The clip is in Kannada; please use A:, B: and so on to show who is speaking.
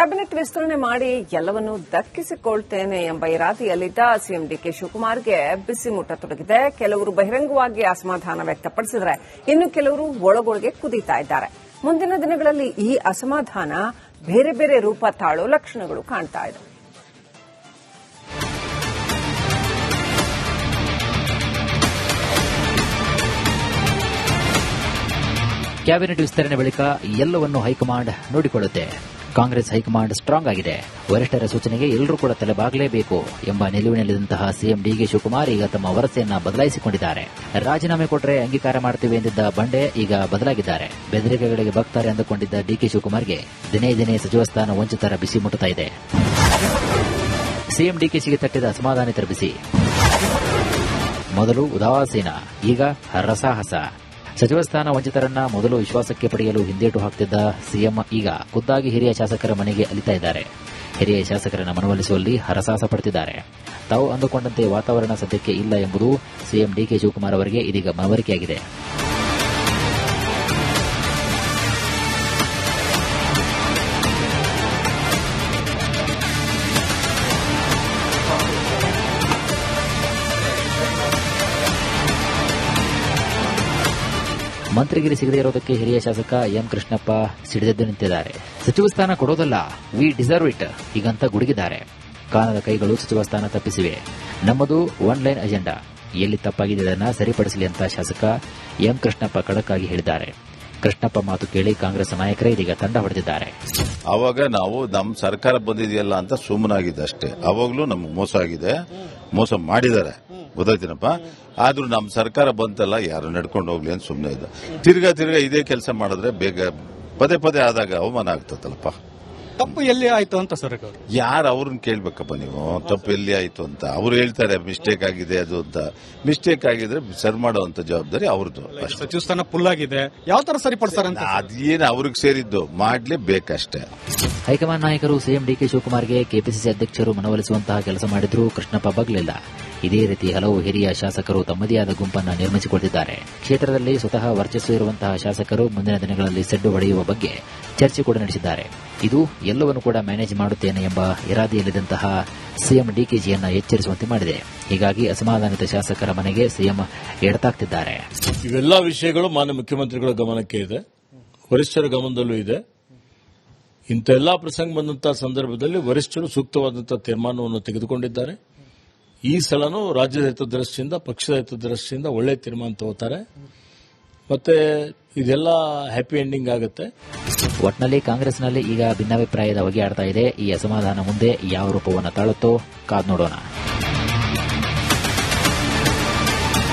A: ಕ್ಯಾಬಿನೆಟ್ ವಿಸ್ತರಣೆ ಮಾಡಿ ಎಲ್ಲವನ್ನೂ ದಕ್ಕಿಸಿಕೊಳ್ತೇನೆ ಎಂಬ ಇರಾದೆಯಲ್ಲಿದ್ದ ಸಿಎಂ ಡಿಕೆ ಶಿವಕುಮಾರ್ಗೆ ಬಿಸಿ ಮುಟ್ಟತೊಡಗಿದೆ. ಕೆಲವರು ಬಹಿರಂಗವಾಗಿ ಅಸಮಾಧಾನ ವ್ಯಕ್ತಪಡಿಸಿದರೆ ಇನ್ನು ಕೆಲವರು ಒಳಗೊಳಗೆ ಕುದೀತಾ ಇದ್ದಾರೆ. ಮುಂದಿನ ದಿನಗಳಲ್ಲಿ ಈ ಅಸಮಾಧಾನ ಬೇರೆ ಬೇರೆ ರೂಪ ತಾಳೋ ಲಕ್ಷಣಗಳು ಕಾಣ್ತಾ ಇದೆ.
B: ಕ್ಯಾಬಿನೆಟ್ ವಿಸ್ತರಣೆ ಬಳಿಕ ಎಲ್ಲವನ್ನು ಹೈಕಮಾಂಡ್ ನೋಡಿಕೊಳ್ಳುತ್ತೆ. ಕಾಂಗ್ರೆಸ್ ಹೈಕಮಾಂಡ್ ಸ್ಟ್ರಾಂಗ್ ಆಗಿದೆ. ವರಿಷ್ಠರ ಸೂಚನೆಗೆ ಎಲ್ಲರೂ ಕೂಡ ತಲೆಬಾಗಲೇಬೇಕು ಎಂಬ ನಿಲುವಿನಲ್ಲಿದ್ದಂತಹ ಸಿಎಂ ಡಿಕೆ ಶಿವಕುಮಾರ್ ಈಗ ತಮ್ಮ ವರಸೆಯನ್ನ ಬದಲಾಯಿಸಿಕೊಂಡಿದ್ದಾರೆ. ರಾಜೀನಾಮೆ ಕೊಟ್ಟರೆ ಅಂಗೀಕಾರ ಮಾಡುತ್ತೇವೆ ಎಂದಿದ್ದ ಬಂಡೆ ಈಗ ಬದಲಾಗಿದ್ದಾರೆ. ಬೆದರಿಕೆಗಳಿಗೆ ಬಗ್ತಾರೆ ಅಂದುಕೊಂಡಿದ್ದ ಡಿಕೆ ಶಿವಕುಮಾರ್ಗೆ ದಿನೇ ದಿನೇ ಸಚಿವ ಸ್ಥಾನ ವಂಚಿತರ ಬಿಸಿ ಮುಟ್ಟುತ್ತಾ ಇದೆ. ಸಿಎಂ ಡಿಕೆಶಿಗೆ ತಟ್ಟಿದ ಅಸಮಾಧಾನಿತರ ಬಿಸಿ. ಮೊದಲು ಉದಾಸೀನ, ಈಗ ಹರಸಾಹಸ. ಸಚಿವ ಸ್ಥಾನ ವಂಚಿತರನ್ನ ಮೊದಲು ವಿಶ್ವಾಸಕ್ಕೆ ಪಡೆಯಲು ಹಿಂದೇಟು ಹಾಕುತ್ತಿದ್ದ ಸಿಎಂ ಈಗ ಖುದ್ದಾಗಿ ಹಿರಿಯ ಶಾಸಕರ ಮನೆಗೆ ಅಲಿತಾ ಇದ್ದಾರೆ. ಹಿರಿಯ ಶಾಸಕರನ್ನ ಮನವೊಲಿಸುವಲ್ಲಿ ಹರಸಾಹಸ ಪಡುತ್ತಿದ್ದಾರೆ. ತಾವು ಅಂದುಕೊಂಡಂತೆ ವಾತಾವರಣ ಸದ್ಯಕ್ಕೆ ಇಲ್ಲ ಎಂಬುದು ಸಿಎಂ ಡಿಕೆ ಶಿವಕುಮಾರ್ ಅವರಿಗೆ ಇದೀಗ ಮನವರಿಕೆಯಾಗಿದೆ. ಮಂತ್ರಿಗಿರಿ ಸಿಗದೇ ಇರೋದಕ್ಕೆ ಹಿರಿಯ ಶಾಸಕ ಎಂ ಕೃಷ್ಣಪ್ಪ ಸಿಡಿದೆದ್ದು ನಿಂತಿದ್ದಾರೆ. ಸಚಿವ ಸ್ಥಾನ ಕೊಡೋದಲ್ಲ, ವಿ ಡಿಸರ್ವ್ ಇಟ್ ಹೀಗಂತ ಗುಡುಗಿದ್ದಾರೆ. ಕಾಣದ ಕೈಗಳು ಸಚಿವ ಸ್ಥಾನ ತಪ್ಪಿಸಿವೆ. ನಮ್ಮದು ಒನ್ ಲೈನ್ ಅಜೆಂಡಾ, ಎಲ್ಲಿ ತಪ್ಪಾಗಿದೆ ಅದನ್ನು ಸರಿಪಡಿಸಲಿ ಅಂತ ಶಾಸಕ ಎಂ ಕೃಷ್ಣಪ್ಪ ಖಡಕ್ ಆಗಿ ಹೇಳಿದ್ದಾರೆ. ಕೃಷ್ಣಪ್ಪ ಮಾತು ಕೇಳಿ ಕಾಂಗ್ರೆಸ್ ನಾಯಕರೇ ಇದೀಗ ತಂಡ ಹೊಡೆದಿದ್ದಾರೆ.
C: ಅವಾಗ ನಾವು ನಮ್ಮ ಸರ್ಕಾರ ಬಂದಿದೆಯಲ್ಲ ಅಂತ ಸುಮ್ಮನಾಗಿದೆ ಅಷ್ಟೇ. ಅವಾಗಲೂ ನಮ್ಗೆ ಮೋಸ ಆಗಿದೆ, ಮೋಸ ಮಾಡಿದ್ದಾರೆ, ಗೊತ್ತಾಯ್ತಿನಪ್ಪ. ಆದ್ರೂ ನಮ್ಮ ಸರ್ಕಾರ ಬಂತಲ್ಲ, ಯಾರು ನಡ್ಕೊಂಡು ಹೋಗ್ಲಿ ಅಂತ ಸುಮ್ಮನೆ ಇದೆ. ತಿರ್ಗಾ ಇದೇ ಕೆಲಸ ಮಾಡಿದ್ರೆ ಬೇಗ ಪದೇ ಆದಾಗ ಅವಮಾನ ಆಗ್ತದಲ್ಲಪ್ಪ.
D: ತಪ್ಪು ಎಲ್ಲಿ ಆಯ್ತು ಅಂತ ಸರ್
C: ಯಾರು ಅವ್ರನ್ನ ಕೇಳ್ಬೇಕಪ್ಪ ನೀವು, ತಪ್ಪು ಎಲ್ಲಿ ಆಯ್ತು ಅಂತ. ಅವ್ರು ಹೇಳ್ತಾರೆ ಮಿಸ್ಟೇಕ್ ಆಗಿದೆ ಅದು ಅಂತ. ಮಿಸ್ಟೇಕ್ ಆಗಿದ್ರೆ ಸರಿ ಮಾಡುವಂತ ಜವಾಬ್ದಾರಿ ಅವ್ರದ್ದು.
D: ಸಚಿವ ಸ್ಥಾನ ಫುಲ್ ಆಗಿದೆ, ಯಾವ ತರ ಸರಿಪಡಿಸ್ತಾರೆ ಅಂತ
C: ಅದೇನು ಅವ್ರಿಗೆ ಸೇರಿದ್ದು ಮಾಡ್ಲೇಬೇಕಷ್ಟೇ.
B: ಹೈಕಮಾಂಡ್ ನಾಯಕರು ಸಿಎಂ ಡಿಕೆ ಶಿವಕುಮಾರ್ಗೆ ಕೆಪಿಸಿಸಿ ಅಧ್ಯಕ್ಷರು ಮನವೊಲಿಸುವಂತಹ ಕೆಲಸ ಮಾಡಿದ್ರೂ ಕೃಷ್ಣಪ್ಪ ಬಗ್ಲಿಲ್ಲ. ಇದೇ ರೀತಿ ಹಲವು ಹಿರಿಯ ಶಾಸಕರು ತಮ್ಮದೇ ಆದ ಗುಂಪನ್ನು ನಿರ್ಮಿಸಿಕೊಂಡಿದ್ದಾರೆ. ಕ್ಷೇತ್ರದಲ್ಲಿ ಸ್ವತಃ ವರ್ಚಸ್ಸು ಇರುವಂತಹ ಶಾಸಕರು ಮುಂದಿನ ದಿನಗಳಲ್ಲಿ ಸೆಡ್ಡು ಹೊಡೆಯುವ ಬಗ್ಗೆ ಚರ್ಚೆ ಕೂಡ ನಡೆಸಿದ್ದಾರೆ. ಇದು ಎಲ್ಲವನ್ನೂ ಕೂಡ ಮ್ಯಾನೇಜ್ ಮಾಡುತ್ತೇನೆ ಎಂಬ ಇರಾದೆಯಲ್ಲಿದ್ದಂತಹ ಸಿಎಂ ಡಿಕೆಜಿಯನ್ನ ಎಚ್ಚರಿಸುವಂತೆ ಮಾಡಿದೆ. ಹೀಗಾಗಿ ಅಸಮಾಧಾನಿತ ಶಾಸಕರ ಮನೆಗೆ ಸಿಎಂ ಎಡತಾಗ್ತಿದ್ದಾರೆ.
E: ಇವೆಲ್ಲ ವಿಷಯಗಳು ಮಾನ್ಯ ಮುಖ್ಯಮಂತ್ರಿಗಳ ಗಮನಕ್ಕೆ ಇದೆ, ವರಿಷ್ಠರ ಗಮನದಲ್ಲೂ ಇದೆ. ಇಂಥ ಎಲ್ಲಾ ಪ್ರಸಂಗ ಬಂದಂತಹ ಸಂದರ್ಭದಲ್ಲಿ ವರಿಷ್ಠರು ಸೂಕ್ತವಾದಂತಹ ತೀರ್ಮಾನವನ್ನು ತೆಗೆದುಕೊಂಡಿದ್ದಾರೆ. ಈ ಸಲನೂ ರಾಜ್ಯದ ಹಿತದೃಷ್ಟಿಯಿಂದ, ಪಕ್ಷದ ಹಿತದೃಷ್ಟಿಯಿಂದ ಒಳ್ಳೆ ತೀರ್ಮಾನ ತಗೋತಾರೆ. ಮತ್ತೆ ಇದೆಲ್ಲ ಹ್ಯಾಪಿ ಎಂಡಿಂಗ್ ಆಗುತ್ತೆ.
B: ಒಟ್ನಲ್ಲಿ ಕಾಂಗ್ರೆಸ್ನಲ್ಲಿ ಈಗ ಭಿನ್ನಾಭಿಪ್ರಾಯದ ಹೊಗೆ ಆಡ್ತಾ ಇದೆ. ಈ ಅಸಮಾಧಾನ ಮುಂದೆ ಯಾವ ರೂಪವನ್ನು ತಾಳುತ್ತೋ ಕಾದ್ ನೋಡೋಣ.